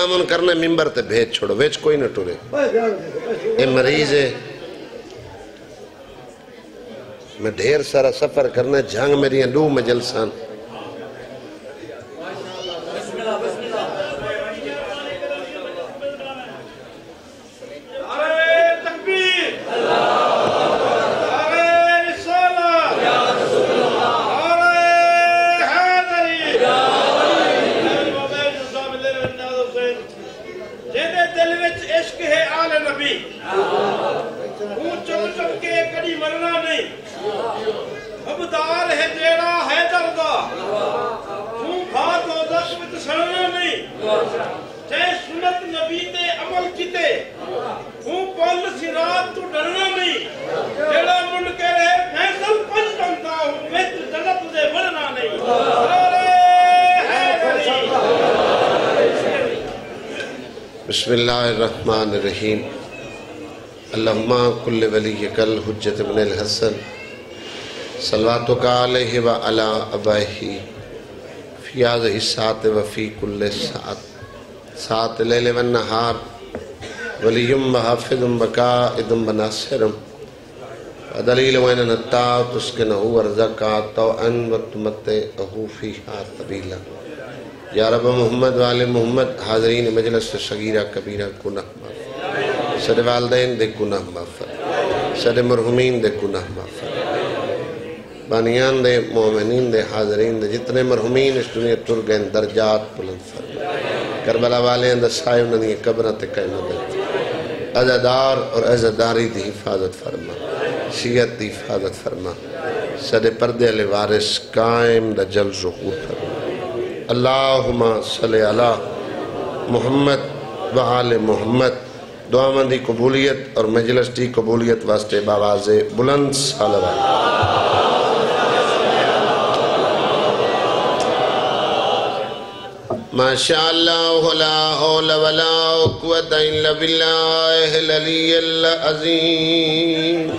امن کرنا ممبر تے بھیج چھوڑو ویچ کوئی نہ ٹورے اے مریض ہے میں ڈھیر سارا سفر کرنا جھانگ میری لو مجلسان بسم اللہ الرحمن الرحیم اللہم کل ولیک الحجت ابن الحسن صلواتک علیہ وعلا ابائہ فی هذه الساعة وفی کل ساعة لیل والنہار ولیم وحافظ وقائد وناصر ودلیل وین نتا تسکنہ ورزقہ توعن وتمتعہ فیہا طویلا یا رب محمد وآل محمد حاضرین مجلس صغیرہ کبیرہ گناہ مغفر سر والدین دے گناہ مغفر سر مرحومین دے گناہ مغفر بانیان دے مومنین دے حاضرین دے جتنے مرحومین اس دنیا تر گئے درجات بلند فرما کربلا والے اندر سائے انہوں نے قبرت قائم مدد عزدار اور عزداری دی حفاظت فرما شیعت دی حفاظت فرما سر پردے علی وارث قائم دا جل ظہور فرما اللہم صلی علی محمد وآل محمد دعا مندی قبولیت اور مجلس دی قبولیت واسطے باواز بلند صلوات ماشاءاللہ لا حول ولا قوت الا باللہ العلی العظیم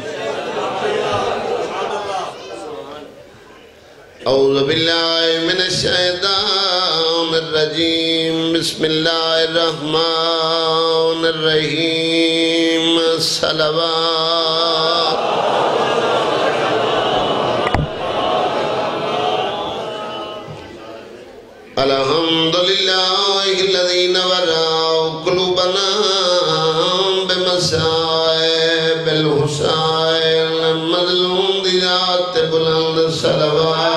اعوذ باللہ من الشیطان الرجیم بسم اللہ الرحمن الرحیم صلوات الحمدللہ الذی نور قلوبنا بمصائب الحسین مظلوم دیات بلند صلوات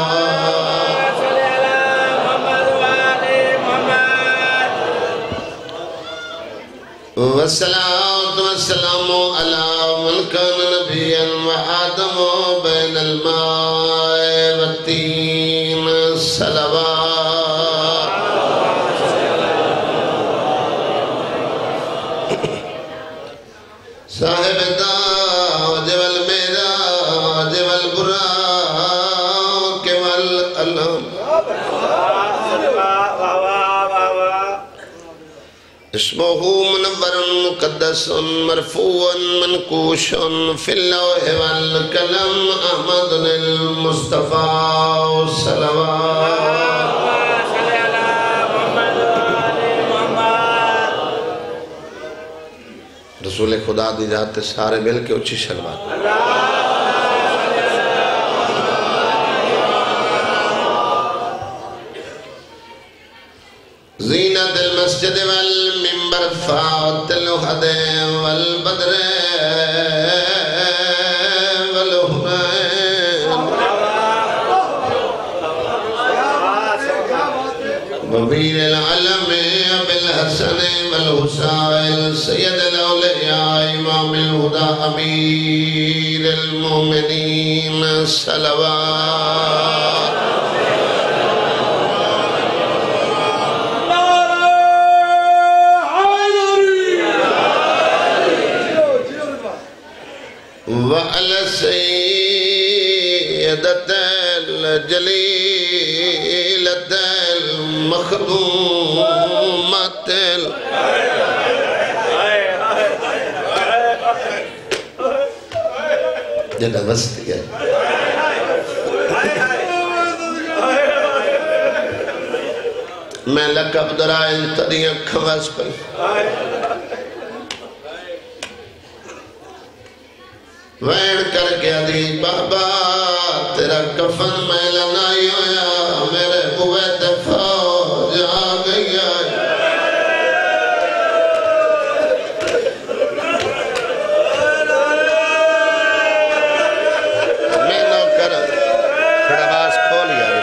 والصلاة والسلام على من كان نبيا وآدم بين الماء والتين صلوات صاحب التاج والمعراج والبراق والألم اسمه منور مقدس مرفوع منقوش في اللوح والقلم احمد المصطفى صلوات رسول خدا دی ذات سارے مل کے اچھی شلوات زینت المسجد والمنبر فات الوحد والبدر والحنین وبیر العالم بالحسن والحسین سید الاولیاء امام الہدى امیر المومنین صلوات وعلى سيدة الجليلة المخدومة جنہ بست گیا میں لقب درائن تدیاں کھواس پہ وین کر کے دی بابا تیرا کفن میں لنائی ہویا میرے بوے فوج آ گئی میں نو کر تھوڑا باز کھول یار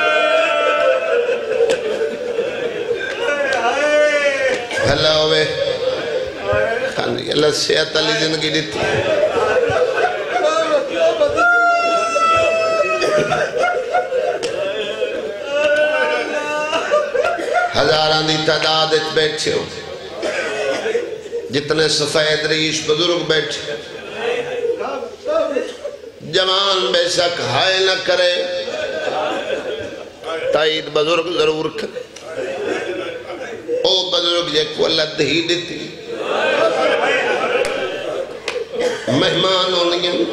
بھلا ہوئے خاندی اللہ صحت علی زندگی دیتی ہزاران دی تعداد اچھ بیٹھے ہو جتنے سفید ریش بزرگ بیٹھے جوان بے شک ہائے نہ کرے تائید بزرگ ضرور کرے او بزرگ جے کو اللہ دہی دیتی مہمان ہونگیں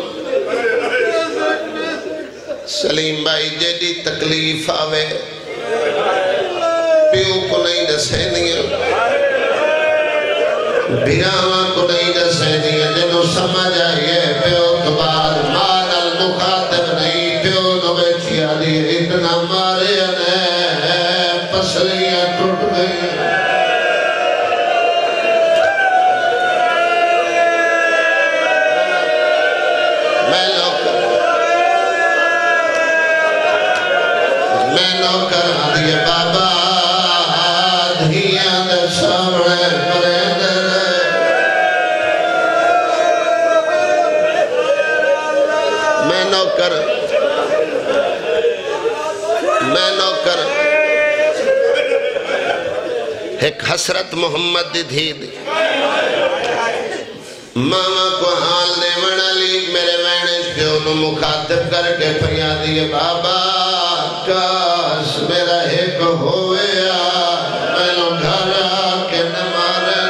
سلیم بھائی جیدی تکلیف آوے پیو کو نہیں دسینیاں بھیراواں کو نہیں دسینیاں جنہوں سمجھ آئیے پیو تبار مار المخاطب نہیں پیو نو بیٹھی آلی اتنا مارے انہیں پسلیاں ٹوٹ گئی میں نوکر آدھیے بابا دھیاں دے سامنے مرے دلے میں نوکر ایک حسرت محمد دی دھی دی ماما کو حال دے منالی میرے وینے پیو نو مخاطب کر کے پیا دیے بابا کاش میرا ایک ہویا میں نو گھر آکے نہ مارنا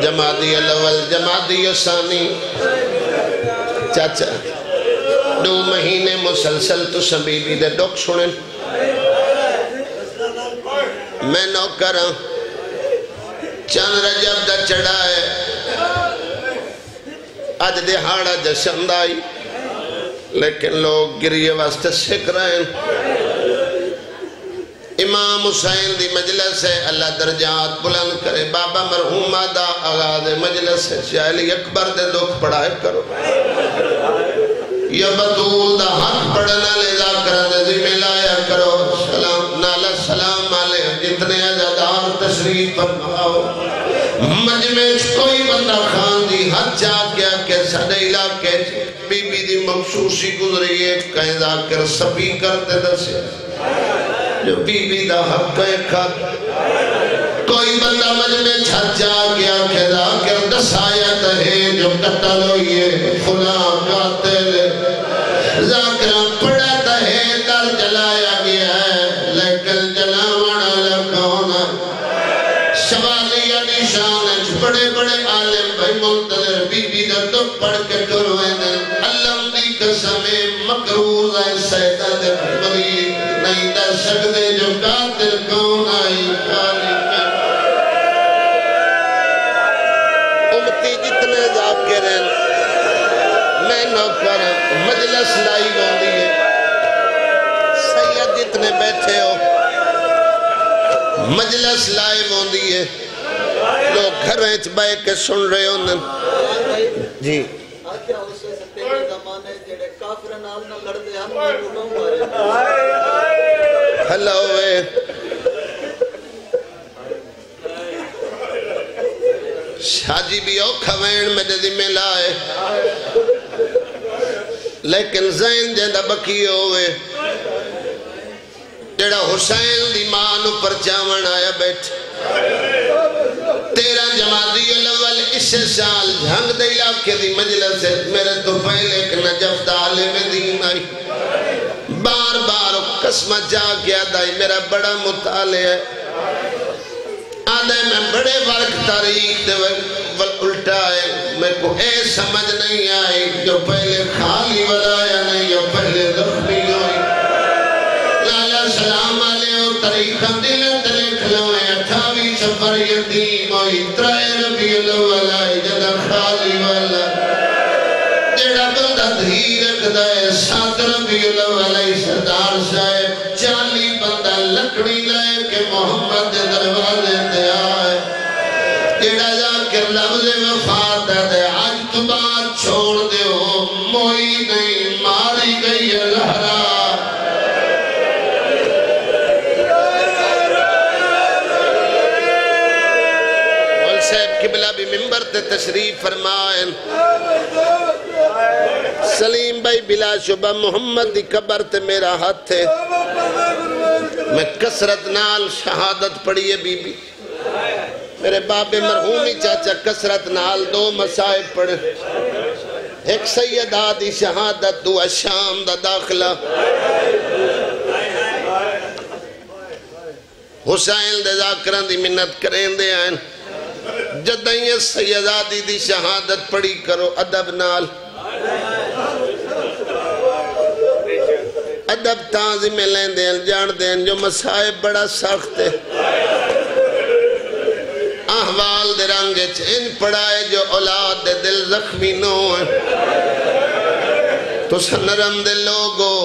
جمادی الاول جمادی ثانی چاچا 2 مہینے مسلسل تو سبیبی دے ڈوک سنیں میں نوکر چند رجب دا چڑھائے آج دہاڑا جشند آئی لیکن لوگ گریے واسطے سکھ رہے ہیں امام حسین دی مجلس ہے اللہ درجات بلند کرے بابا مرحومہ دا آغاز مجلس ہے شاہلی اکبر دے دکھ پڑھائے کرو یا بطول دا حق پڑھنا لے ذاکرہ دے ذمہ لایا کرو سلام نالا سلام علیہ جتنے عزادار تشریف فرماؤ مجمع کوئی بندہ خان دی حد جا کیا کہ سڑے علاقے بی بی دی مخصوصی گزری ایک کہیں ذاکر سبھی کرتے دسے جو بی بی دا حق کہیں کھات کوئی بندہ مجمع چھت جا کیا کہ ذاکر دسایت ہے جو قتل ہوئیے خلا قاتل ذاکرہ پڑھتا ہے در جلایا گیا ہے لیکن جلاوڑا لکھونا شوالیہ نشان بڑے بڑے عالم بھائی منتظر بی بی در تو پڑھ کے کروئے دیں اللہ دی قسم مقروض ہے سیدہ دے مرید نہیں در سکتے جو قاتل کون آئی خالی امتی جتنے ذاکرین میں نوکر مجلس لائی گوندی ہے سید جتنے بیٹھے ہو مجلس لائی گوندی ہے لوگ گھر ویچ بائے کے سن رہے ہوں جی ہلو وے شاجی بھی او کھوین میں ذمہ لائے لیکن زین جیدہ بکی ہوئے جڑا حسین دی مانو پر چاون آیا بیٹھ 13 جمادی الاول اس سال جھنگ دے علاقے دی مجلس ہے میرے تو پہلے ایک نجف دالے میں دین آئی بار بار قسمہ جا گیا دائی میرا بڑا مطالعہ ہے آدھے میں بڑے ورک تاریخ دے الٹا ہے میں کو اے سمجھ نہیں آئی جو پہلے خالی ولایا نہیں یا پہلے زخمی ہوئی لالا سلام علیہ و طریقہ دل تلک لوئے 28 سفر یتیم ہوئی ترائے ربی الاول آئی جدہ خالی والا جڑا بندہ دھی رکھ دائے 7 ربی الاول آئی سردار صاحب 40 بندہ لکڑی لائے کہ محمد دروازے دے آئے جڑا جا کر لفظ وفات دے آج تو بات چھوڑ دے ہو موئی نہیں ماری گئی لہرا مول صاحب قبلہ بھی ممبر تے تشریف فرمائیں سلیم بھائی بلا شبہ محمد دی قبر تے میرا ہاتھ ہے میں کسرت نال شہادت پڑھیے بی بی میرے باب مرحومی چاچا کسرت نال 2 مسائب پڑھے ایک سیدہ دی شہادت 2 شام دا داخلہ حسین دے ذاکران دی منت کریں دے آئین جدائیں سیدہ دی شہادت پڑھی کرو ادب نال ادب تازی میں لین دیں جان دیں جو مسائب بڑا سخت ہے احوال دے رنگے چین پڑھائے جو اولاد دے دل زخمی نو ہے تو سنرم دے لوگو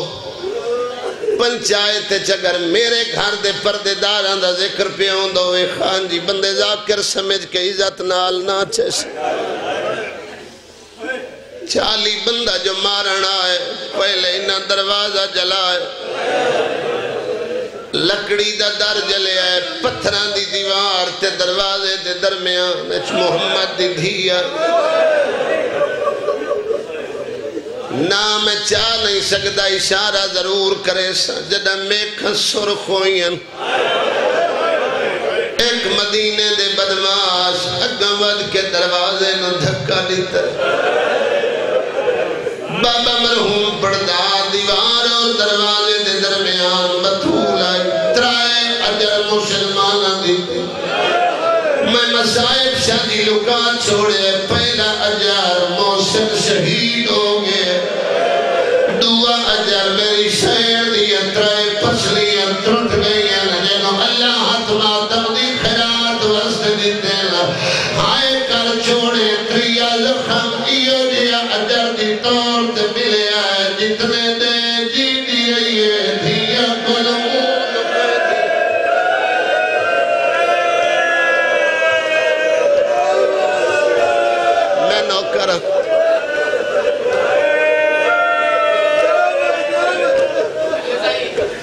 پنچایت چگر میرے گھر دے پردے داران دا ذکر پیوں دوئے خان جی بندے ذاکر سمجھ کے عزت نال ناچے سے 40 بندہ جو مارن آئے پہلے انہاں دروازہ جلائے لکڑی دا در جلے آئے پتھران دی دیوار تے دروازے دے درمیان اچھ محمد دی دھیا نام چاہ نہیں سکتا اشارہ ضرور کرے سا جدہ میکھا سرخ ہوئین ایک مدینے دے بدماش اگم ود کے دروازے نو دھکا دیتا بابا مرحوم پڑھدا دیوار اور دروازے دے درمیان بطول آئی ترائے اجر مسلمانہ دیتے میں مسائب شادی لکا چھوڑے پہلا اجر موسم شہید ہو گئے دعا اجر میری شہر دیا ترائے پسلیاں ترٹ گئیاں جنہوں اللہ حتمہ تمدی خیرات وست دیتے ہائے کر چھوڑے تریا لخم ایو جیا اجر دی طور تے ملے آئے جتنے دے جی دی رہیے دھیا کلمون میں نوکر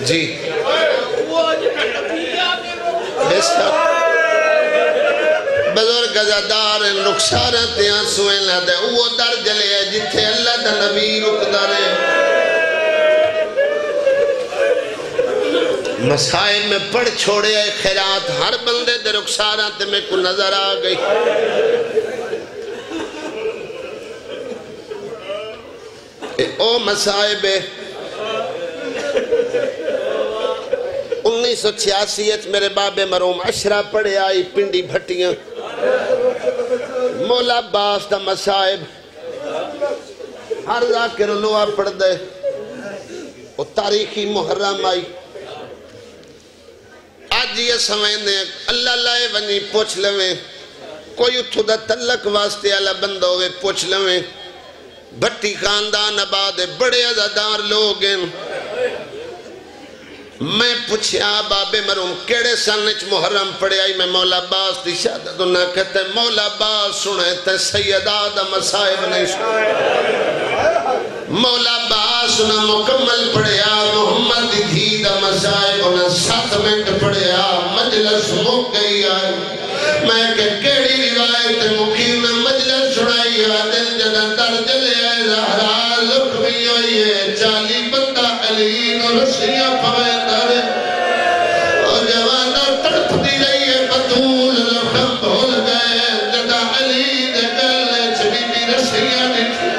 جی بزرگ ازادار رخسارت آنسویں لدے وہ در جلے ہے جتھے اللہ دا نبی رک دارے مسائل میں پڑھ چھوڑے ہے خیرات ہر بندے دے رخسارت میں کو نظر آ گئی او مسائب 1986 میرے باب مرحوم عشرہ پڑھے آئی پنڈی بھٹیاں مولا عباس دا مسائب ہر ذاکر لوہ پڑھ دے وہ تاریخی محرم آئی آج یہ سمجھ دیں اللہ لائے ونی پوچھ لویں کوئی اتھو دا تلک واسطے اللہ بندہ ہوئے پوچھ لویں بھٹی خاندان آباد بڑے عزادار لوگ ہیں میں پوچھیا باب مرحوم کیڑے سنچ محرم پڑے آئی میں مولا عباس دی شہادت انہاں کہتے ہیں مولا عباس سنے تے سیدہ دا مسائب نہیں سنے مولا عباس انہاں مکمل پڑے آ محمد دی دھی دا مسائب انہاں 7 منٹ پڑے آ مجلس مک گئی آئی میں کہ کیڑی روایت مکھی میں مجلس سنائی آ دل جدہ در جلے آئے زہرا لکھوی ہوئی ہے 40 بندہ علی نو رسیاں پوائے اور جوانہ تڑپ دی رہی ہے بطول لکھم بھول گئے جدہ علی دے گلے چھبی بھی رسیاں نکھی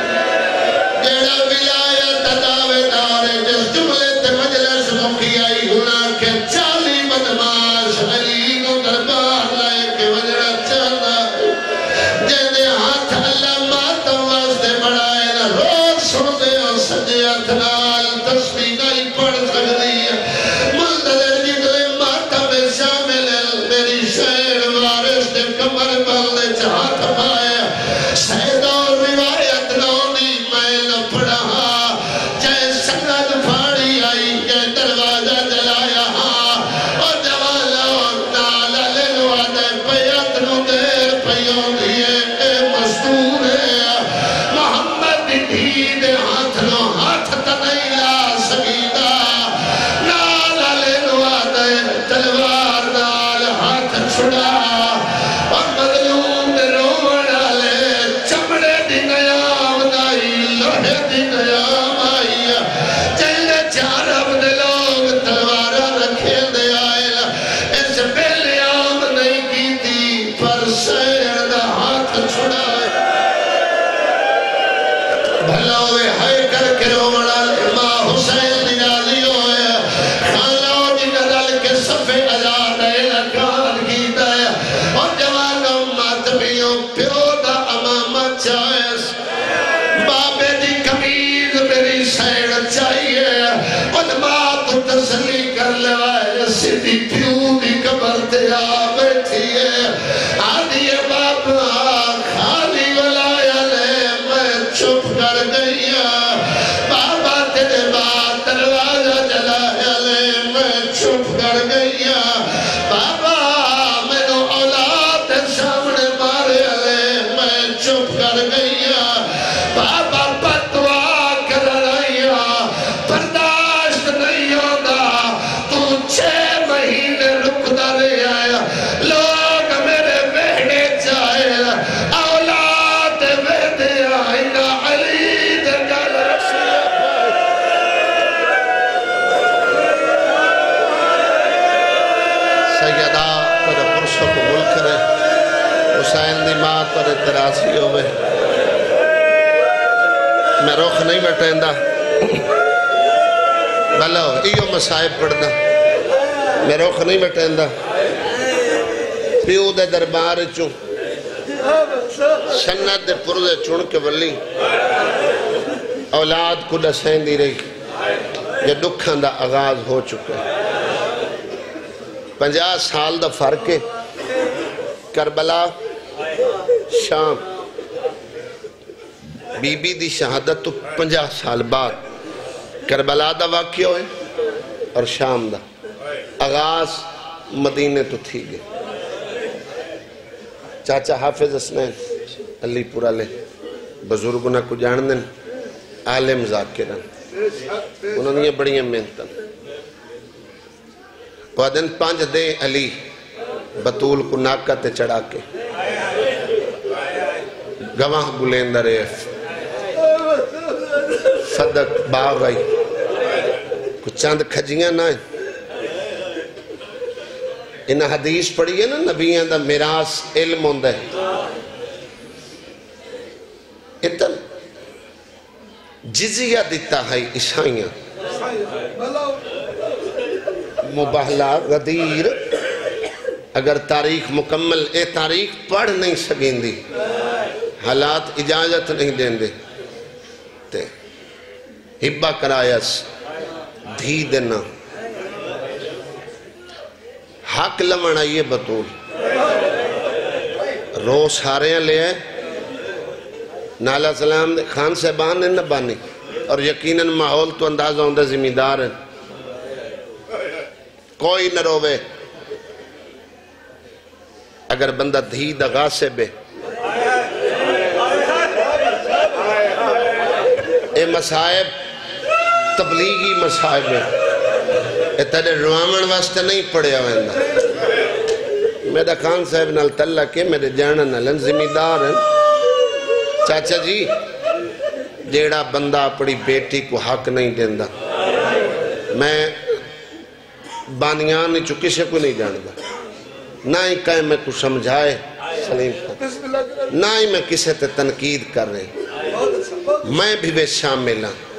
جیڑا ولایت دعوے دارے جس جملے تے مجلس مکی آئی گناہ کے 40 بدماش علی نو دربار لائے کے وجرہ چاہتا جیدے ہاتھ اللہ پیو وڑا ماں حسین نیالی ہوئے خانہ جی نرل کے صفے آزاد ہے لکان کی دائے اور جوانوں ماتمیوں پیو دا امامہ چاہیس بابے دی کمیز میری سیڑ چاہیے علماء تو تسلی کر لوائے سیدھی پیو دی قبر تے آ بیٹھی ہے آدھیے بابا خالی ولایا لے میں چھپ کر گئی بابا تیرے بعد دروازہ جلایا لے میں چھپ کر گئی بابا میں نو اولاد سامنے مارے لے میں چھپ کر گئی بابا بدعا کر رہی برداشت نہیں ہوگا تو 6 مہینے رکتا رہے آیا لوگ میرے بیڑے جائے اولاد بیدے آئینا علی دنگل سیدہ پر پرسوں قبول کرے حسین دی ماں پر اعتراضی ہوئے میں روخ نہیں بیٹھیں دا بلو ایو مسائب پڑھنا میں روخ نہیں بیٹھیں دا پیو دے دربار چوں سنت دے پردے چون کے ولی اولاد کو دسین دی رہی یہ دکھاں دا آغاز ہو چکا 50 سال دا فرق ہے کربلا شام بی بی دی شہادت تو 50 سال بعد کربلا دا واقعہ ہوئے اور شام دا آغاز مدینے تو تھی گئے چاچا حافظ اسنین علی پورا لے بزرگنا کو جاندن عالم ذاکرن انہوں نے بڑی محنتن وعدن 5 دے علی بطول کو ناکہ تے چڑھا کے گواہ گلین در ایف صدق باغ آئی کچھ چاند کھجیاں نہ ہیں انہا حدیث پڑھی ہے نا نبیان دا میراث علم ہوندہ ہے اتن جزیہ دیتا ہے عیسائیاں مباہلہ غدیر اگر تاریخ مکمل اے تاریخ پڑھ نہیں سکیں دی حالات اجازت نہیں دیں دے تے ہبہ کرایس دھی دینا حق لمن آئیے بطول رو سارے لے آئے نالا سلام دے خان صاحبان نے نبانی اور یقیناً ماحول تو اندازہ ہوندہ زمیندار ہیں کوئی نہ روے اگر بندہ دھی دا غاسب ہے اے مسائب تبلیغی مسائب ہے اے تیرے روامن واسطے نہیں پڑھیا ہوئے میرا خان صاحب نال تلک ہے میرے جانا نالن زمیندار ہیں چاچا جی جیڑا بندہ اپنی بیٹی کو حق نہیں دیندہ میں بانیان نہیں چکے سے کوئی نہیں جاندہ نہ ہی کہیں میں کچھ سمجھائے سلیم نہ ہی میں کسے تے تنقید کر رہے میں بھی بے شامل ہوں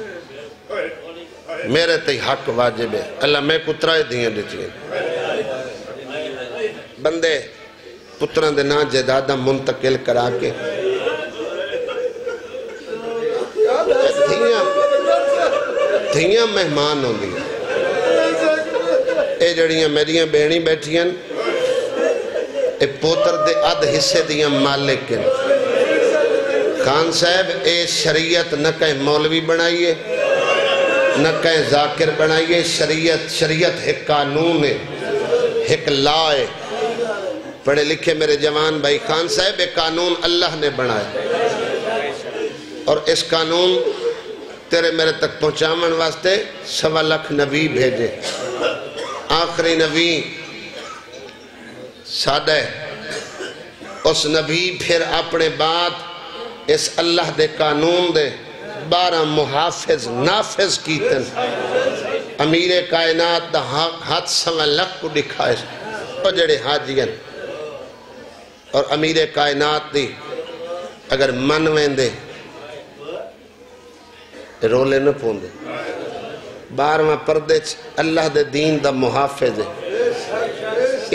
میرے تے حق واجب ہے اللہ میں کترائے دیاں دیتی ہیں بندے پتران دے نا جدادہ منتقل کرا کے دھیاں مہمان ہوں دیا اے جڑیاں میریاں بہنی بیٹھیاں اے پوتر دے حصے دیاں مالک ہیں خان صاحب اے شریعت نہ کہیں مولوی بنائیے نہ کہیں ذاکر بنائیے شریعت ایک قانون ہے ایک لا ہے پڑھے لکھے میرے جوان بھائی خان صاحب ایک قانون اللہ نے بنائے اور اس قانون تیرے میرے تک پہنچامن واسطے 1.25 لاکھ نبی بھیجے آخری نبی سادہ اس نبی پھر اپنے بعد اس اللہ دے قانون دے 12 محافظ نافذ کیتن امیر کائنات دا ہاتھ 1.25 لاکھ کو دکھائے اور جڑے حاجین اور امیر کائنات دی اگر من ویندے رولے نہ پوندے 12واں پردے اللہ دے دین دا محافظ ہے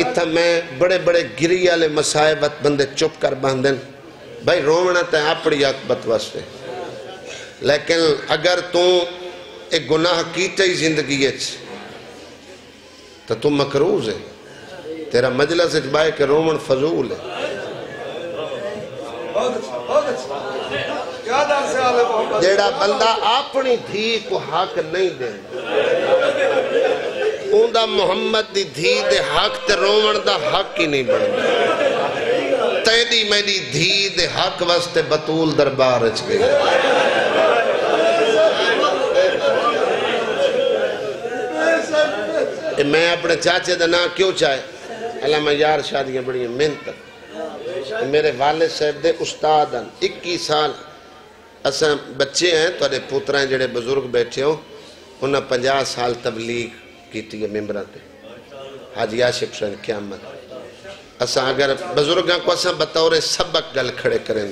اتھا میں بڑے بڑے گری والے مسائبت بندے چپ کر باندھن بھائی رومنا تے اپنی عاقبت واسطے لیکن اگر تو ایک گناہ کیتے ہی زندگی ہے تو مکروز ہے تیرا مجلس اجبائے کہ رومن فضول ہے جیڑا بندہ اپنی دھی کو حق نہیں دے اوندہ محمد دی دھی دے حق تے رومن دا حق ہی نہیں بڑھا تیدی میری دھی دے حق واسطے بطول دربار اچ گئی میں اپنے چاچے دا نا کیوں چاہے علامہ یار شادیاں بڑی محنت میرے والد صاحب دے استاد ہیں 21 سال اساں بچے ہیں تو پوترائیں جڑے بزرگ بیٹھے ہوں انہاں 50 سال تبلیغ کیتی ہے ممبرہ تے حاجی عاشق حسین قیامت اساں اگر بزرگاں کو اساں بطور سبق گل کھڑے کریں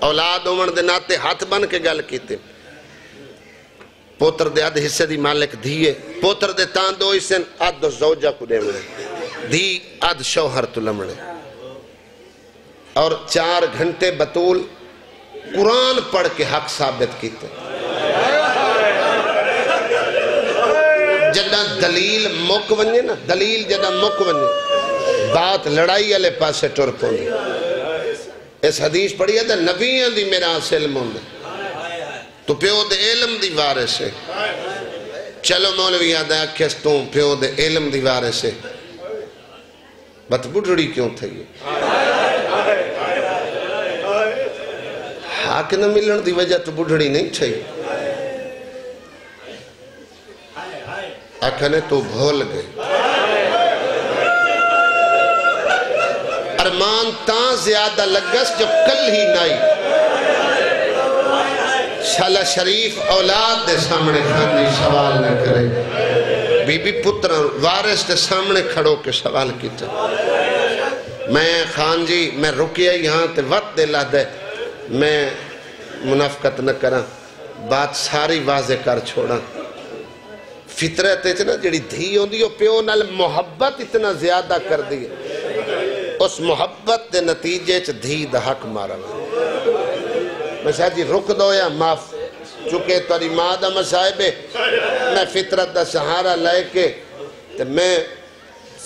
اولاد عمر دے ناتے ہاتھ بن کے گل کیتے پوتر دے آدھ حصے دی مالک دھیے پوتر دے تان دو حصے آدھ دو زوجہ کو دے مڑے دھی آدھ شوہر تو لمڑے اور 4 گھنٹے بطول قرآن پڑھ کے حق ثابت کیتے جدہ دلیل مک ونجے نا دلیل جدہ مک ونجے بات لڑائی علی پاسے ٹر پوندی اس حدیث پڑھی ہے نبیوں دی میرا علم ہوندے تو پیو دے علم دی وارث ہے چلو مولوی آدھا کس تو پیو دے علم دی وارث ہے بات بڑھڑی کیوں تھا یہ حق نہ ملن دی وجہ تو بڑھڑی نہیں چھائی آکھنے تو بھول گئے ارمان تاں زیادہ لگس جو کل ہی نائی شالا شریف اولاد دے سامنے کھانے سوال نہ کرے بی بی پتر وارث دے سامنے کھڑو کے سوال کیتا میں خان جی میں رکیا یہاں تے وقت دے لا دے میں منافقت نہ کرا بات ساری واضح کر چھوڑا فطرت اتنا جڑی دھی ہوں دیو پیو نال محبت اتنا زیادہ کر دی اس محبت دے نتیجے چھ دھی دا حق مارا میں شاید جی رک دو یا معاف چونکہ توری ماں دا مسائبے میں فطرت دا سہارا لائے کے تو میں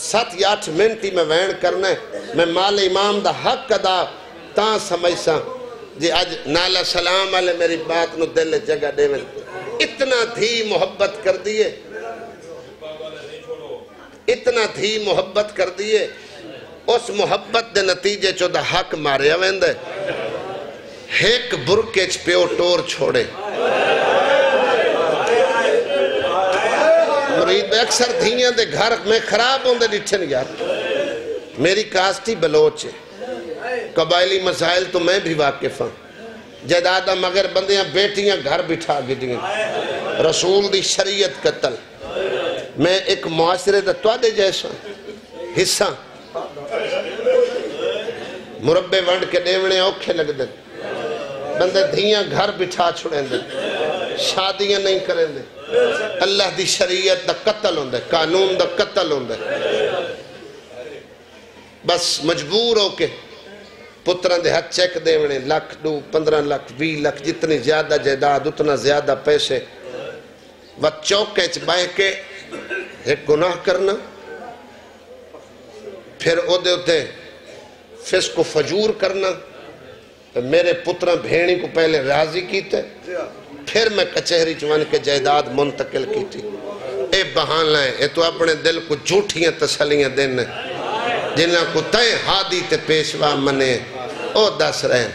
7 یا 8 منٹی میں وین کرنے میں مال امام دا حق ادا تاں سمجھساں جی آج نالا سلام علیہ میری بات نو دل جگہ دے میں اتنا دھی محبت کر دیئے اتنا دھی محبت کر دیئے اس محبت دے نتیجے چو دا حق مارے اویندے ایک برکے چھ پیو ٹور چھوڑے مرید اکثر دھیاں دے گھر میں خراب ہوں دے ڈٹھن یار میری کاسٹی بلوچ ہے قبائلی مسائل تو میں بھی واقف ہوں جدادہ مگر بندیاں بیٹیاں گھر بٹھا گئیں رسول دی شریعت قتل میں ایک معاشرے دا توادے جیسا حصہ مربے ونڈ کے دیونے اوکھے لگ دیں بندے دھیاں گھر بٹھا چھوڑیں دیں شادیاں نہیں کریں دیں اللہ دی شریعت دا قتل ہوں دے قانون دا قتل ہوں دے بس مجبور ہو کے پتران دے ہاتھ چیک دیونے 1 لاکھ 2 15 لاکھ 20 لاکھ جتنی زیادہ جائیداد اتنا زیادہ پیسے وہ چوکے چبائے کے ایک گناہ کرنا پھر او دے ہوتے فسق و فجور کرنا میرے پتران بھیڑی کو پہلے راضی کیتے پھر میں کچہری چوان کے جائیداد منتقل کیتی اے بہانہ ہے اے تو اپنے دل کو جھوٹیاں تسلیاں دینے جنہاں کو تائیں ہادی تے پیشوا منے او 10 رہن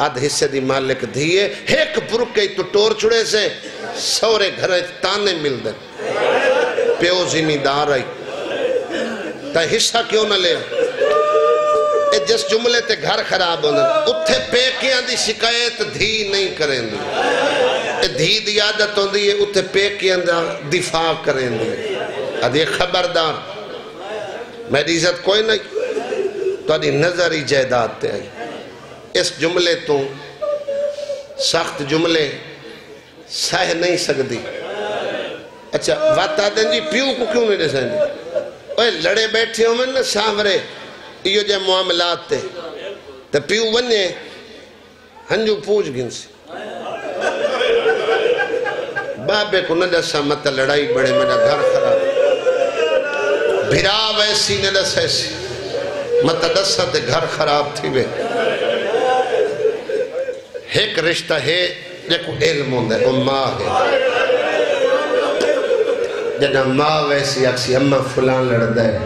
آدھ حصے دی مالک دھیے ایک برکے تو ٹور چھڑے سے سورے گھرے تانے مل دیں پیو زمیندار آئی تا حصہ کیوں نہ لے اے جس جملے تے گھر خراب ہونے اتھے پیکیاں دی شکایت دھی نہیں کریں دی اے دھی دی عادت ہوں دی اتھے پیکیاں دا دفاع کریں دی ادھی خبردار میری عزت کوئی نہیں تو ادھی نظری جائیداد تے آئی اس جملے تو سخت جملے سہ نہیں سکتی. اچھا وات آدھیں جی پیو کو کیوں نہیں دسیں جی؟ اوہ لڑے بیٹھے ہوں میں نا سامرے یہ جو معاملات تے تو پیو بننے ہنجو پوچھ گن سے بابے کو نہ دسا مت لڑائی بڑے میرا گھر خراب بھرا ویسی نہ دس ایسی مت دسا تے گھر خراب تھی بے. ایک رشتہ ہے جیکو علم ہوندہ ہے وہ ماں ہے. جنہا ماں ویسی اکسی اممہ فلان لڑدہ ہے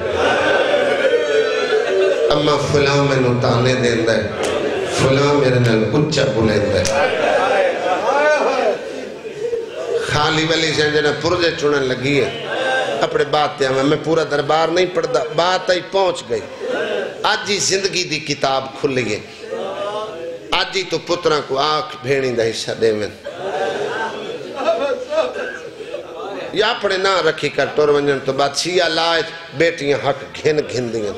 اممہ فلان میں نتانے دیندہ ہے فلان میرے نل اچھا بلیندہ ہے. خالی ولی سے جنہا پرجے چونن لگی ہے اپنے بات تے ہمیں میں پورا دربار نہیں پڑھتا بات آئی پہنچ گئی. آج ہی زندگی دی کتاب کھل گئی. آج ہی تو پترہ کو آنکھ بھیڑی دا حصہ دے میں یا اپنے نہ رکھی کر ٹور ونجن تو بات شیعہ لائے بیٹیاں حق گھن گھن دیں.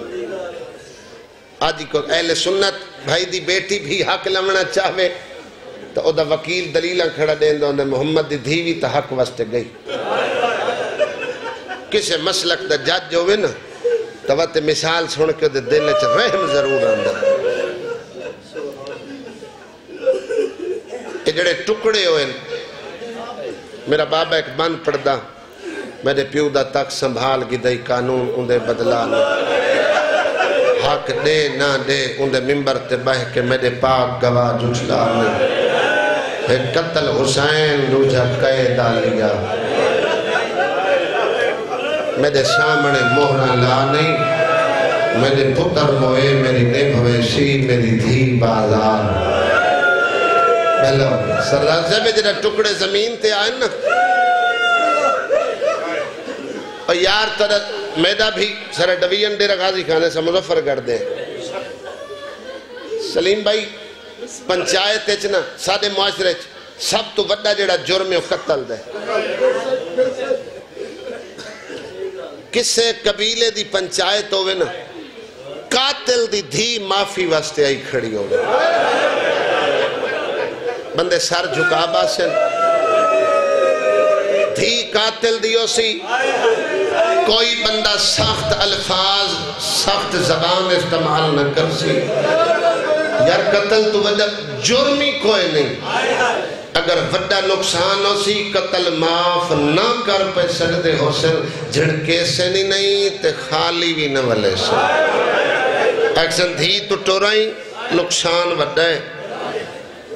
آج ہی کو اہل سنت بھائی دی بیٹی بھی حق لمنا چاہوے تو او دا وکیل دلیلہ کھڑا دیں دا انہیں محمد دی دھیوی تا حق واسطے گئی. کسے مسلک دا جج جو ہوئے نا تو وقت مثال سن کے دے دل چا رحم ضرور آندہ. یہ جڑے ٹکڑے ہوئے میرا بابا ایک بند پڑھدا میرے پیو دا تک سنبھال گی دائی قانون اندے بدلا نہ حق دے نہ دے اندے ممبر تے بہ کے میرے پاک گواہ جھلا نہ ایک قتل حسین روجہ قید آلیا میرے سامنے مہرہ لا نہیں میرے پتر موئے میری نبھویسی میری دھی بازار. بہلو سرازہ میں جنہا ٹکڑے زمین تے آئیں نا اور یار ترہ میدہ بھی سر ڈوین ڈیرہ غازی کھانے سے مظفر کر دے. سلیم بھائی پنچایت اچنا سادے معاشرے سب تو وڈا جڑا جرم و قتل دے. کسے قبیلے دی پنچایت ہوئے نا قاتل دی دھی معافی واسطے آئی کھڑی ہوئے بندے سر جھکا باسن دھی قاتل دیو سی کوئی بندہ سخت الفاظ سخت زبان استعمال نہ کر سی یار قتل تو وجہ جرمی کوئی نہیں. اگر وڈا نقصان ہو سی قتل معاف نہ کر پہ سکتے ہو سن جھڑکے سے نہیں تے خالی بھی نہ ولے سے ایکسن دھی تو ٹورائیں نقصان وڈا ہے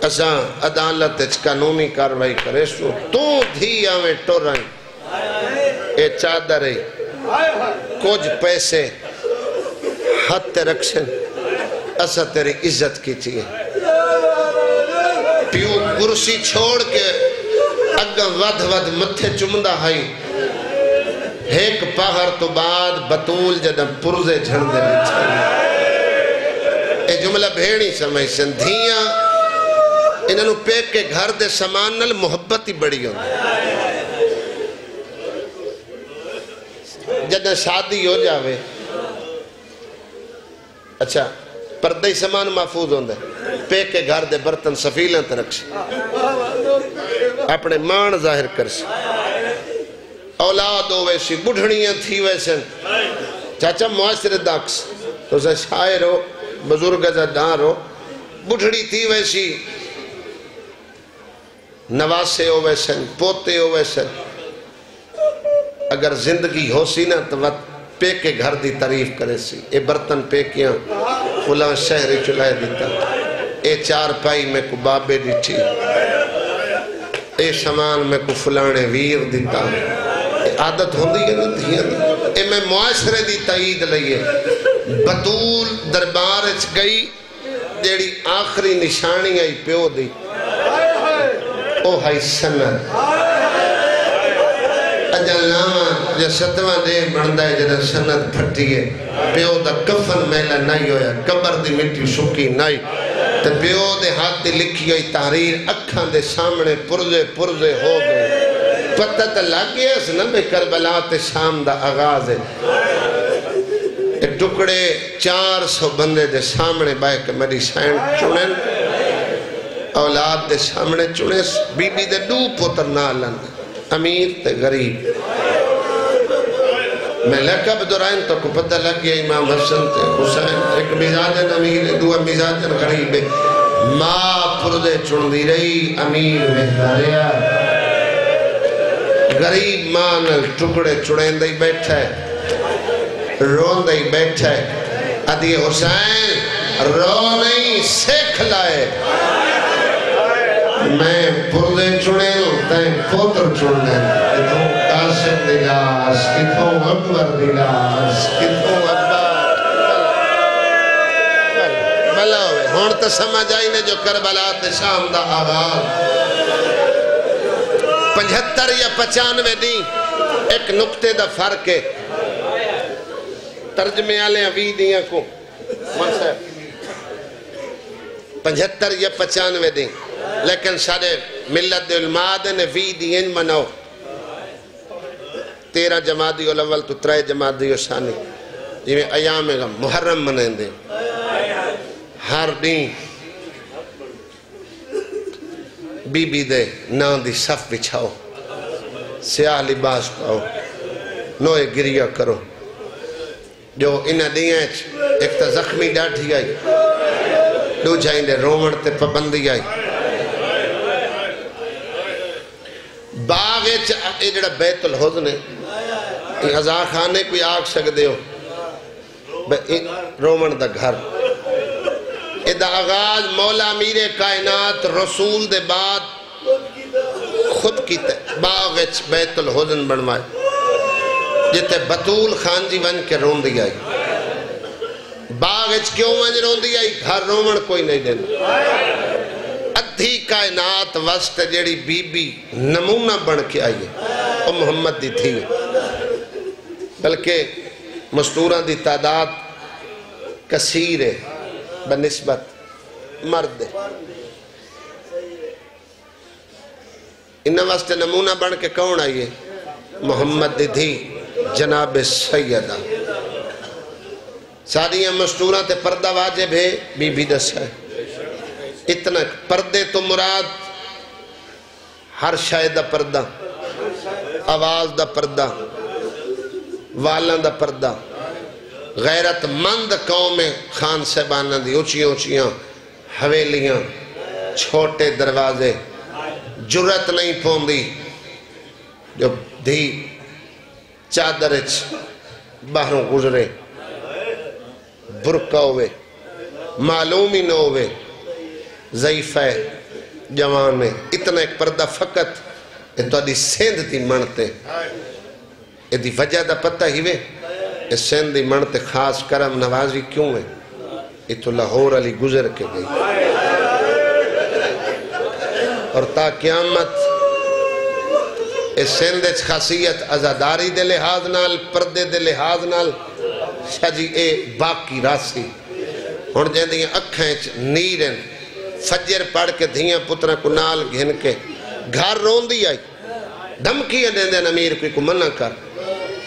اساں عدالت اچھ قانونی کاروائی کرے سو تو دھی آویں ٹورائیں اے چادر ہے کچھ پیسے ہاتھ تے رکھسن اسا تیری عزت کی چیئے پیو کرسی چھوڑ کے اگا ود متھے چمدہ ہائی ایک پہر تو بعد بطول جدہ پرزے جھڑ دے بچھائی. اے جملہ بھیڑی سمجھ سن دھیاں انہوں پیک کے گھر دے سامان نل محبت ہی بڑی ہوں جدہ شادی ہو جاوے اچھا پردہ ہی سامان محفوظ ہوں دے پیک کے گھر دے برتن سفیلیں ترکش اپنے مان ظاہر کرش اولاد ہو ویسی بڑھڑیاں تھی ویسے چاچا معاشر داکس تو سے شاعر ہو بزرگ زدار ہو بڑھڑی تھی ویسی نواسے ہو ویسے پوتے ہو ویسے اگر زندگی ہو سی نا تو وقت پیک کے گھر دی تعریف کرے سی اے برتن پیکیاں فلاں شہری چلائے دیتا اے چار پائی میں کو بابے دیتی اے سامان میں کو فلانے ویر دیتا عادت ہوندی ہے نا دھیاں دی اے میں معاشرے دی تائید لئیے بطول دربار اچھ گئی جیڑی آخری نشانی آئی پیو دی او ہائی سند اجل نامہ جو ستوہ دے بڑھندہ ہے جنہ سند پھٹی ہے پیو دا کفن میلہ نہیں ہویا قبر دی مٹی سکی نہیں تو پیو دے ہاتھ دی لکھی ہوئی تحریر اکھاں دے سامنے پرزے ہو گئے پتہ تا لگے اس نا بے کربلا تے شام دا آغاز ہے ایک ٹکڑے 400 بندے دے سامنے بائے کہ میری سینڈ چنن اولاد دے سامنے چنے بی بی دے دو پتر نالن امیر تے غریب میں لقب دورائن تو کو پتہ لگ گیا امام حسن تے حسین ایک مزاجن امیر دو مزاجن غریب ماں پردے چن دی رہی امیر مہداریا غریب ماں نل ٹکڑے چڑین دے بیٹھا ہے رون دے بیٹھا ہے ادھی حسین رو نہیں سیکھ لائے میں پردے چنے تے پوتر چنے کتوں قاسم دلاس کتوں اکبر دلاس کتوں اکبر بلا ہوئے ہون تو سمجھ آئی نے جو کربلا تے شام دا آغاز 75 یا 95 دی ایک نقطے دا فرق ہے ترجمے آلے ابھی دیاں کو 75 یا 95 دی لیکن سارے ملت دے علماء دے نے وی دین مناؤ 13 جمادی الاول تو 3 جمادی ثانی جی میں ایام محرم منائیں دے ہر دین بی بی دے نان دی صف بچھاؤ سیاہ لباس پاؤ نوے گریہ کرو جو انہ دیاں ایک تا زخمی ڈاٹھی آئی دو جائیں دے رومن تے پابندی آئی باغ اے جڑا بیت الحزن ہے ہزار خانے کوئی آگ سکتے ہو رومن دا گھر اے دا آغاز مولا امیر کائنات رسول دے بعد خود کی باغ بیت الحزن بنوائے جتے بطول خان جی ون کے رون دی آئی باغ کیوں ون رون دی آئی گھر رومن کوئی نہیں دینا ادھی کائنات وسط جیڑی بی بی نمونہ بن کے آئی ہے اور محمد دی تھی بلکہ مستوران دی تعداد کثیر ہے بنسبت مرد ہے انہا واسط نمونہ بن کے کون آئیے محمد دی تھی جناب سیدہ ساریاں مستوران تے پردہ واجب ہے بی بی دس ہے اتنا پردے تو مراد ہر شاید دا پردہ آواز دا پردہ والان دا پردہ غیرت مند قوم خان صاحبانہ دی اونچیاں اونچیاں حویلیاں چھوٹے دروازے جرت نہیں پوندی جو دھی چادرچ باہروں گزرے برکہ ہوئے معلومی نہ ہوئے ضعیفہ جوان میں اتنا ایک پردہ فقط یہ تو ادھی سیندھ تھی منتے یہ دی وجہ دا پتہ ہی وے یہ سیندھ دی منتے خاص کرم نوازی کیوں ہے یہ تو لاہور علی گزر کے گئی اور تا قیامت یہ سیندھ خاصیت ازاداری دے لحاظ نال پردے دے لحاظ نال شاجی اے باقی راسی اور جہاں دیاں اکھیں نیرن فجر پڑھ کے دھیاں پترہ کو نال گھن کے گھر رون دی آئی دھمکیاں دیں دیں امیر کوئی کو منع کر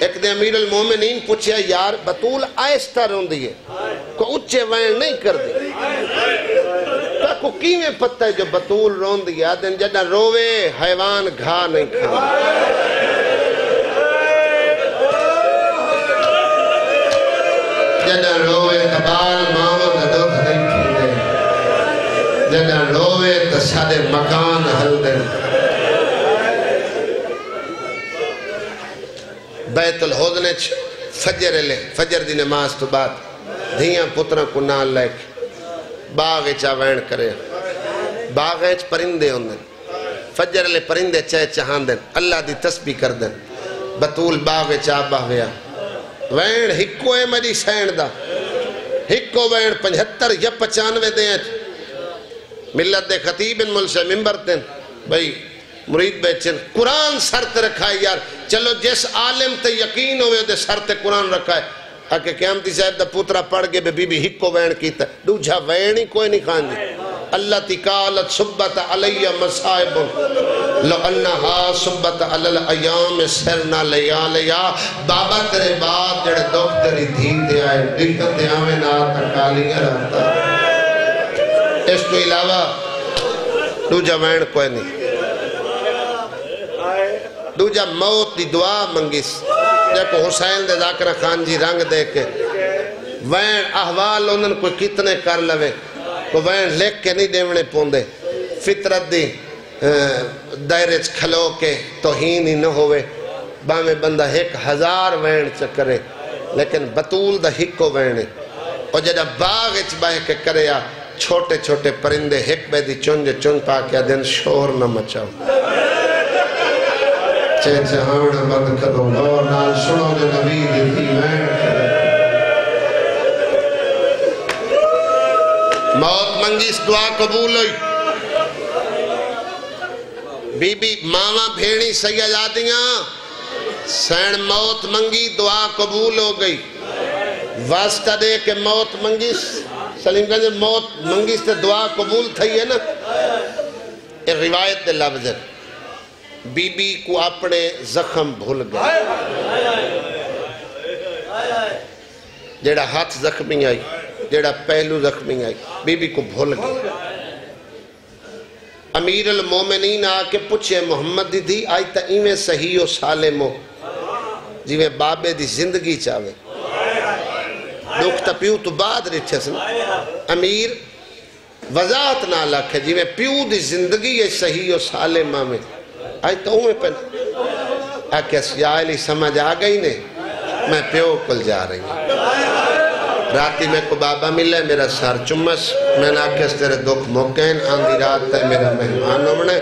ایک دے امیر المومنین پوچھیا یار بطول آئستہ رون دی ہے کو اچھے وین نہیں کر دی تا کو کیویں پتہ ہے جو بطول رون دی ہے دن جدہ روے حیوان گھا نہیں کھانا جدہ روے قبال ماں ندوخ نہیں کھیلے جدہ روے تو سادے مکان حل دیں بیت الحزن فجر لے فجر دی نماز تو بعد دھیاں پترہ کو نال لے کے باغ چاوین کرے باغ پرندے ہوں دیں فجر لے پرندے چاہے چاہاں دیں اللہ دی تسبیح کر دیں بطول باغ چاہ ویا وین ہکو ہے مجی سین دا ہکو وین 75 یا 95 دیں ملت دے خطیب ان ملسے ممبر دیں بھئی مرید بیچن قرآن سرت رکھا ہے یار چلو جس عالم تے یقین ہوئے دے سرت قرآن رکھا ہے آکے قیامتی صاحب دا پوترہ پڑھ گے بے بی ہکو وین کیتا دو جھا وین ہی کوئی نہیں کھان دی اللہ تکالت صبت علیہ مسائب لو انہا صبت علی الایام سرنا لیا بابا تیرے باپ جڑے دوک تیری دھین دے آئے دکھت دے آمین آتا کالیاں رہتا اس تو علاوہ دوجا وین کوئی نہیں دوجا موت دی دعا منگیس دیکھو حسین دے ذاکرہ خان جی رنگ دے کے وین احوال انہوں کوئی کتنے کر لوے کوئی وین لکھ کے نہیں دیونے پوندے فطرت دی دائرچ کھلو کے توہین ہی نہ ہوئے باہمیں بندہ 1000 وین چکرے لیکن بطول دا ہکو وین ہے اور جدہ باغ اچ باہ کے کریا چھوٹے چھوٹے پرندے ہک بے دی چن پا کے دن شور نہ مچاؤ چیچے ہاں بند کرو غور نال سنو جو نبی دی وین موت منگی اس دعا قبول ہوئی بی بی ماما بھیڑی سیداتیاں سین موت منگی دعا قبول ہو گئی واسطہ دے کہ موت منگی سلیم کہتے موت منگی سے دعا قبول تھی ہے نا ایک روایت دے لفظ ہے بی بی کو اپنے زخم بھول گئے جیڑا ہاتھ زخمی آئی جیڑا پہلو زخمی آئی بی بی کو بھول گئے امیر المومنین آکے پوچھے محمد دی آئی تا ایمیں صحیح و سالمو جی میں بابے دی زندگی چاہوے لوگ تا پیو تو بعد رچھے سن امیر وضاحت نہ لکھے جی میں پیو دی زندگی ہے صحیح و سالمہ میں آئی تا اومیں پہنے آکے سیالی سمجھ آگئی نے میں پیو کل جا رہی ہوں راتی میں کو بابا ملے میرا سار چمس میں نے آکے اس تیرے دکھ موقعین آندھی رات ہے میرا مہمان ہونے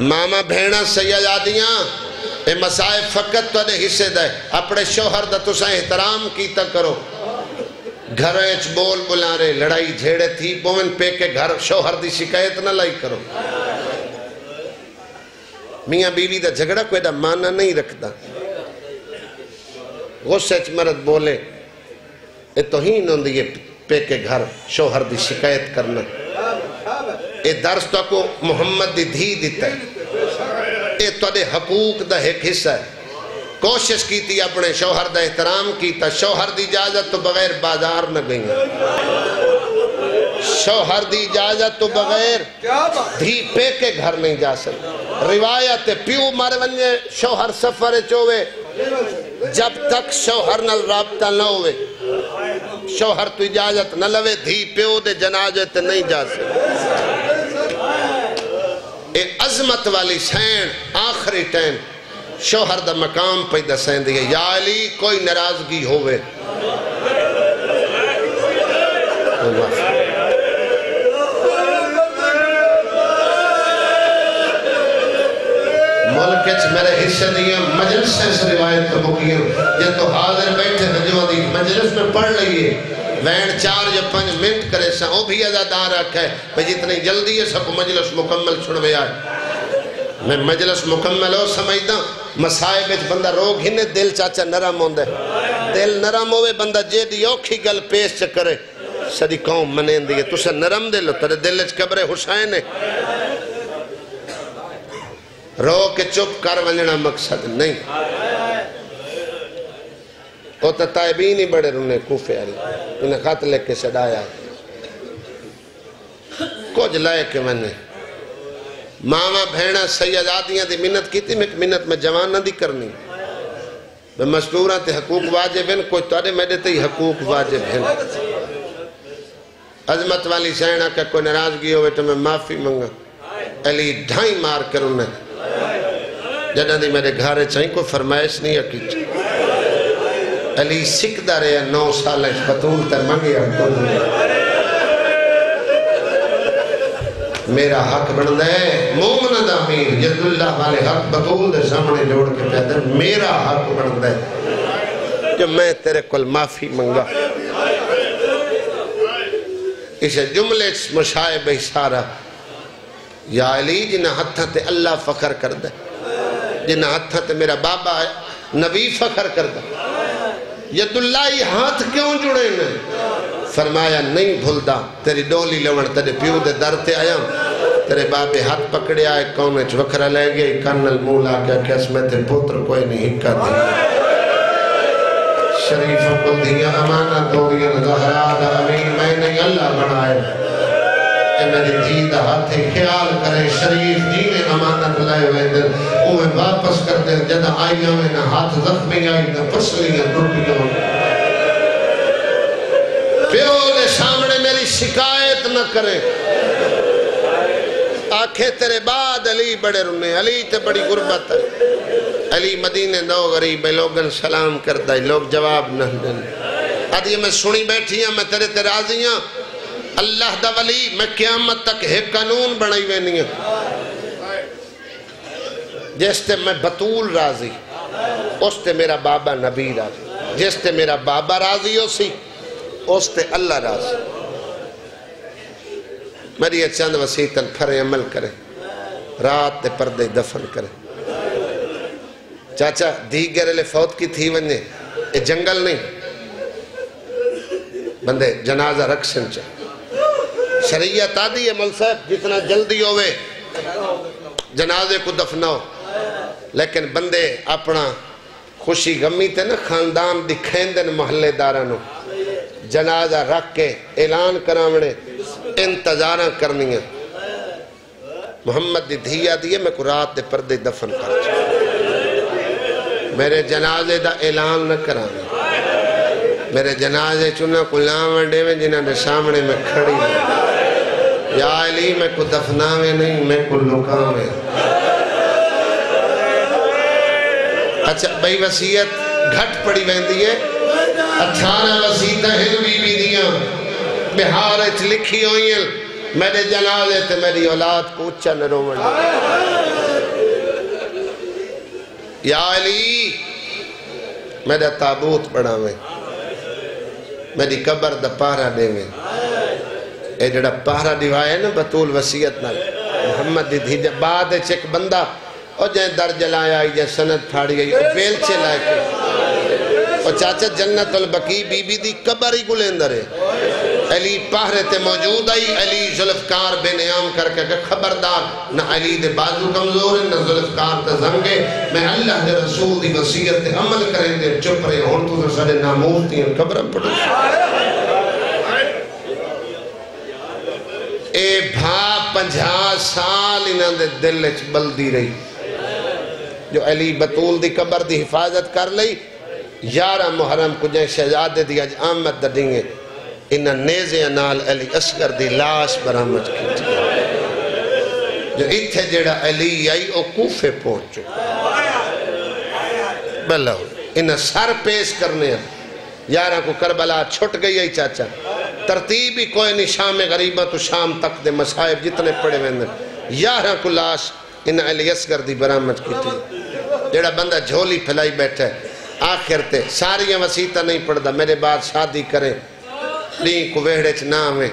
ماما بھیڑا سید آدیاں اے مسائے فقط تو دے حصے دے اپنے شوہر دا تسا احترام کیتا کرو گھر اچ بول بلا رہے لڑائی جھیڑے تھی بومن پہ کے گھر شوہر دی شکایت نہ لائی کرو میاں بیوی دا جھگڑا کوئی دا معنی نہیں رکھتا غصے اچ مرد بولے اے توہین ہوندی ہے پہ کے گھر شوہر دی شکایت کرنا اے درس تو کو محمد دی دھی دیتا ہے اے تو دے حقوق دا ایک حصہ ہے کوشش کی تھی اپنے شوہر دا احترام کیتا شوہر دی اجازت تو بغیر بازار نہ گئی شوہر دی اجازت تو بغیر دھی پہ کے گھر نہیں جا سکتا روایت پیو مارے ونجے شوہر سفر چوے جب تک شوہر نل رابطہ نہ ہوئے شوہر تو اجازت نہ لوے دھی پیو دے جنازے تے نہیں جا سکتا اے عظمت والی سین آخری ٹائم شوہر دا مقام پیدا سین دیئے یا علی کوئی ناراضگی ہوئے ملکچ میرے حصے دیئے مجلس سے روایت کو مکیر یہ تو حاضر بیٹھے نجوہ دی مجلس میں پڑھ لئیے وین 4 یا 5 منٹ کرے سا وہ بھی ازادار رکھے بھئی جتنی جلدی ہے سب مجلس مکمل چھڑوے آئے میں مجلس مکمل ہو سمجھتا مسائب ایک بندہ روگ ہی نے دل چاچا نرم ہوندے دل نرم ہوئے بندہ جے دی اوکھی گل پیش چکرے ساری قوم منین دیئے تو سے نرم دل ہو ترے دل اچ قبر حسین ہے رو کے چپ کر ونجنا مقصد نہیں وہ تا تائبین ہی بڑے رونے کوفے آلی انہیں خط لے کے صدایا کچھ لائے کے میں نے ماما بھیڑا سیداتیاں دی منت کی تھی میں منت میں جوان نہ دی کرنی میں مستورہ تے حقوق واجب ہیں کوئی تارے میں دیتے ہی حقوق واجب ہیں عظمت والی سینہ کہ کوئی ناراضگی ہوئے تو میں معافی منگا علی ڈھائی مار کر انہیں جنہ دی میرے گھارے چاہیں کوئی فرمائش نہیں اکیچ علی سکھ دا رہے 9 سال اچھ بطول تے منگیا میرا حق بن دے مومن دا امیر جد اللہ والے حق بطول دے سامنے جوڑ کے پیدا میرا حق بن دے جو میں تیرے کل معافی منگا اسے جملے مشائب اشارہ یا علی جنہ ہتھا تے اللہ فخر کر دے جنہ ہتھا تے میرا بابا نبی فخر کر دے ید اللہ ہی ہاتھ کیوں جڑے میں فرمایا نہیں بھولدا تیری ڈولی لون تیرے پیو دے در تے آیا تیرے بابے ہاتھ پکڑے آئے کون اچھ وکھرا لے گئے کانل مولا کیا کہ اس میں تے پوتر کوئی نہیں ہکا دی شریف کل دیا امانت ہو گیا زہرا دا امین میں نہیں اللہ بنائے کہ میری دھی دا ہاتھ خیال کرے شریف جی نے امانت لائے ویندن اوہ واپس کر دے جدہ آئیاں میں نہ ہاتھ زخمی آئی نہ پسلیاں ٹوٹیاں پیو نے سامنے میری شکایت نہ کرے آنکھیں تیرے بعد علی بڑے رنے علی تے بڑی غربت ہے علی مدینے دو غریب لوگن سلام کردہ لوگ جواب نہ دیں آدھی میں سنی بیٹھی ہیں میں تیرے راضی ہیں اللہ دا ولی میں قیامت تک ایک قانون بنائی وینی ہیں جس تے میں بطول راضی اس تے میرا بابا نبی راضی جس تے میرا بابا راضی ہو سی اس تے اللہ راضی میری یہ چند وسیعتاً پھر عمل کرے رات تے پردے دفن کرے چاچا دیگر لے فوت کی تھی ونجے یہ جنگل نہیں بندے جنازہ رکھسن چاہ شریعت آدھی ہے مول صاحب جتنا جلدی ہوئے جنازے کو دفناؤ لیکن بندے اپنا خوشی غمی تے نا خاندان دکھائیں دن محلے دارانو جنازہ رکھ کے اعلان کرامنے انتظارہ کرنی ہے محمد دی دھیا دیئے میں کو رات دے پردے دفن کر چاہتا میرے جنازے دا اعلان نہ کرانے میرے جنازے چنہ کو لاؤنڈے میں جنہاں نے سامنے میں کھڑی ہے یا علی میں کو دفناوے نہیں میں کو لکاوے اچھا بھئی وسیعت گھٹ پڑی بہندی ہے 18 وسیعتہ ہلوی بھی دیاں بہار اچھ لکھی ہوئی ہیں میرے جنازے تے میری اولاد کو اچھا نہ رومنڈے یا علی میرا تابوت بڑھا میں میری قبر دا پارا دے میں اے جڑا پارا دیوائے نا بطول وسیعت نہ محمد دی دھی بعد چک بندہ اور جائیں در جلایا آئی جائیں سند پھاڑی گئی اور بیل چلائے کے اور چاچا جنت البقی بی بی دی قبر ہی گلندر ہے علی پہرے تے موجود آئی علی ظلفکار بے نیام کر کے خبردار نہ علی دے بازو کمزور ہیں نہ ظلفکار تے زنگے میں اللہ دے رسول دی وصیت تے عمل کریں دے چپ رہے ہون تو سارے ناموفتی ہیں قبرم پڑھو اے بھا 50 سال انہاں دے دل اچ بلدی رہی جو علی بطول دی قبر دی حفاظت کر لئی 11 محرم کو جائیں شہزادے دی آج آمد دیں گے انہاں نیزے نال علی اصغر دی لاش برآمد کی تھی جو اتھے جڑا علی آئی او کوفے پہنچو بلہو انہاں سر پیش کرنے ہیں 11 کو کربلا چھٹ گئی ہے چاچا ترتیب ہی کوئی نہیں شام غریبہ تو شام تک دے مسائب جتنے پڑے ہوئے 11 کو لاش انہاں علی اصغر دی برآمد کی تھی جڑا بندہ جھولی پھیلائی بیٹھا ہے آخر تے ساریاں وسیعتہ نہیں پڑھدا میرے بعد شادی کریں نہیں کو ویڑے چ نہ ہوئے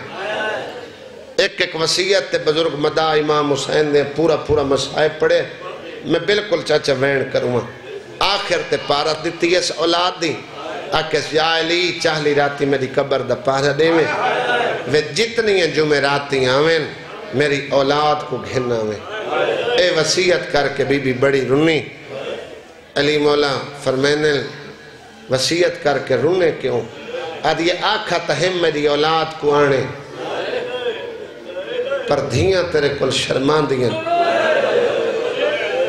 ایک وسیعت تے بزرگ مدہ امام حسین نے پورا مسائب پڑھے میں بالکل چاچا وین کروں آخر تے پارت دیتی ہے اس اولاد دی آکس یا علی چاہلی راتی میری قبر دا پارا دے میں وہ جتنی ہیں جمعراتی آویں میری اولاد کو گھن آویں اے وسیعت کر کے بی بی بڑی رنی علی مولا فرمینے وسیعت کر کے رونے کیوں آدھ یہ آکھا تہم میری اولاد کو آنے پر دھیاں تیرے کل شرمان دیاں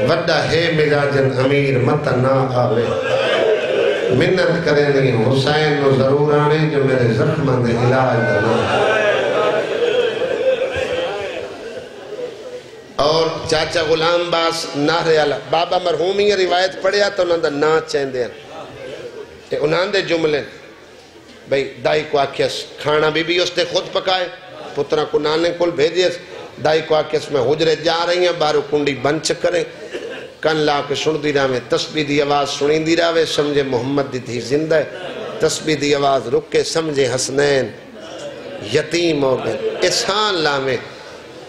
وڈا ہے مزاجن امیر مت نہ آوے منت کریں نہیں حسین نو ضرور آنے جو میرے زخمہ دے علاج دنا اور چاچا غلام باس نہرے اللہ بابا مرحومی روایت پڑھیا تو انہوں نے نا چاہندے ہیں انہوں نے جملے بھئی دائی کو آکھیس کھانا بھی اس نے خود پکائے پترہ کو نانے کل بھیجیس دائی کو آکھیس میں حجرے جا رہی ہیں بارو کنڈی بنچ کریں کن لا کے سن دی راوے تسبیح دی آواز سنیں دی راوے سمجھے محمد دی تھی زندہ ہے تسبیح دی آواز رکے سمجھے حسنین یتیم ہو گئے احسان لامے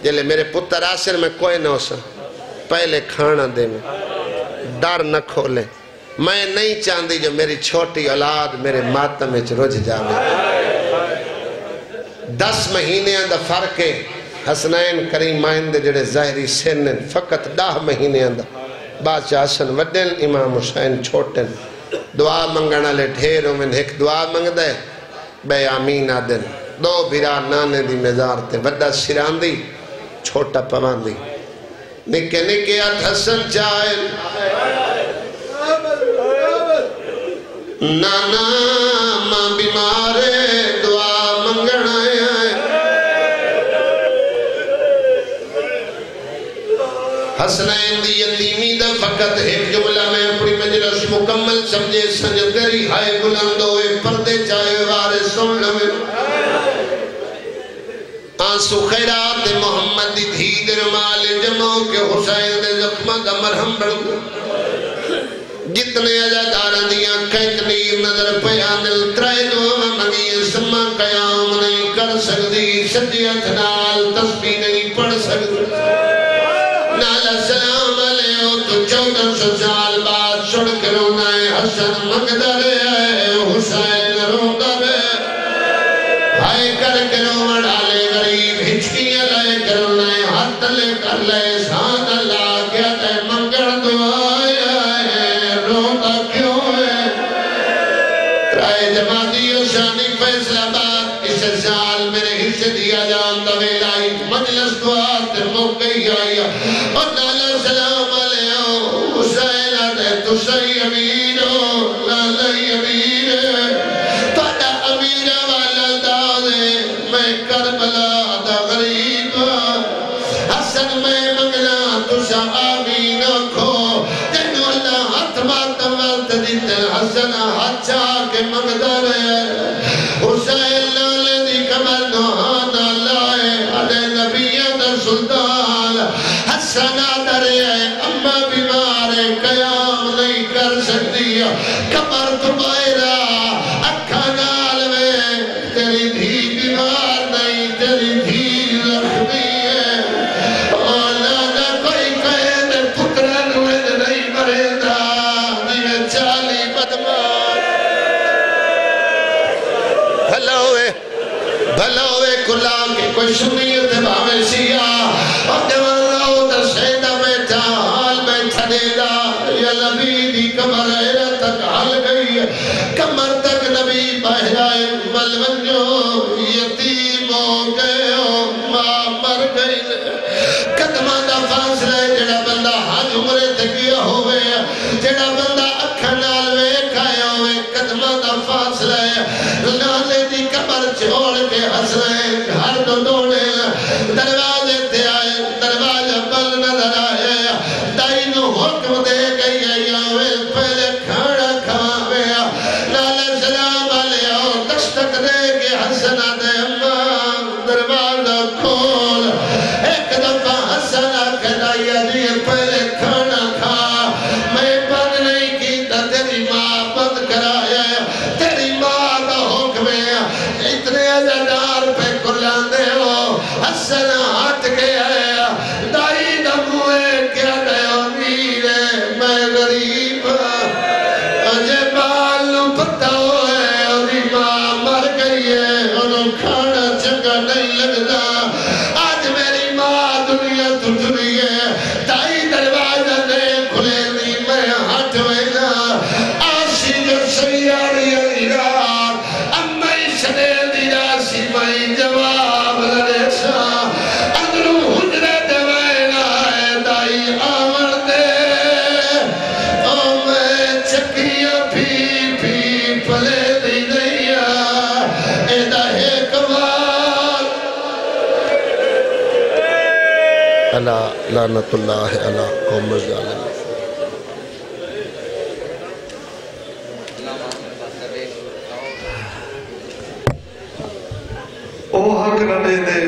جلے میرے پتر آسر میں کوئی نہ ہو سا پہلے کھانا دے میں ڈر نہ کھولے میں نہیں چاندی جو میری چھوٹی اولاد میرے ماتم میں رج جاوے 10 مہینے اندھا فرق ہے حسنین کریم مائندے جڑے ظاہری سنن فقط 10 مہینے اندھا بادشاہ حسن وڈن امام حسین چھوٹن دعا منگنا لے ڈھیروں میں ایک دعا منگ دے بے آمین آدن دو بھرا نانے دی مزار تے وڈا سران دی چھوٹا پوان دی نکے نکے آت حسن چاہے نانا ماں بیمارے دعا منگن آیا حسنین دی یتیمی دا فقط ایک جملہ میں اپنی مجلس مکمل سمجھے سنج تیری ہائے بلندوئے پردے چاہے وارث سن لمن آنسو خیرات محمد دی دھی درمال جمعوں کے حسین دے زخمہ دا مرہم بڑھ جتنے عجادارہ دیاں کہت نیر نظر پیانل ترائے دعا منگی سمہ قیام نہیں کر سکتی سجیت نال تسبیح نہیں پڑھ سکتی نالا سلام علیہ تو 1400 سال بعد چھوڑ کے رونا ہے حسن مقدر ہے حسین روندر ہے ہائے کر کے رونا ڈالے غریب ہچکی لائے کرونا ہے ہاتھ لے کر لے سان اللہ کیا تے منگڑ دعایا ہے روندہ کیوں ہے رائے جماعتی شانی فیصلہ بات اس سال میرے حصے دیا جان دویلائی مجلس دعا تے موقعی آئی اور نالا سلام علیہ حسین آتے تو صحیح امیر ہو نالا امیر توڑا امیر والا دادے میں کربلا دا غریب حسن میں منگنا تو سا آمین کھو جنو اللہ ہاتھ ماتم والت دیتے حسن ہاتھ چاہ کے مقدر ہے حسین نالے دی کمر نوہانا لائے آدھے نبی در سلطان حسن آدھر ہے اممہ بیمار ہے قیام نہیں کر سکتی کمر تو بائرہ اکھا نال میں تیری دھی بیمار نہیں تیری دھی رکھنی ہے اولانا کوئی قید پترن وید نہیں مریدہ دیوے چالی بدمار بھلوے کلا کے کوئی سنیت بھاوے سیاہ اور جوان راؤ در سیدہ بیٹھا حال بیٹھا دیدہ یا نبی دی کمر ایرہ تک حل گئی کمر تک نبی بہرائے ملونجو یتیم ہو گئے ہو ماں مر گئی قدمہ دا فاصلہ جڑا بندہ حج عمرے تکیا ہوئے جڑا بندہ اکھا نالوے کھایا ہوئے قدمہ دا فاصلہ نالے دی کمر چھوڑ کے حسنین گھر تو دوڑے دروازے تے آئے دروازہ بل نظر آئے دائی نو حکم دے گئی آئے پہلے کھانا کھواوے نالے سلام علیہ دستک دے کے حسنہ دے اماں دروازہ کھول ایک دفعہ حسنہ کے دائیہ دی پہلے کھانا کھا میں بند نہیں کی تیری ماں بند کرایا تیری ماں دا حکم ہے اتنے عزدار پہ قرآن دے ہو حسن ہاتھ کے آیا دائی دموے کیا گیا میرے میں غریب اجے بالو پتہ ہوئے اور ماں مر گئی ہے اور کھانا چنگا نہیں لگتا آج میری ماں دنیا تو دنی ہے دائی دروازہ دے کھلے نہیں میں ہاتھ وینا آسی جو سیاری علیرار امی سنے دیراسی میں جواب لڑے سا اندرو حجرے دوائنا ہے دائی آور دے او میں چکیاں پھی پلے دی دیا ایدہ ہے کمال اللہ لعنت اللہ علیہ قوم ظالم او حق نہ دے دے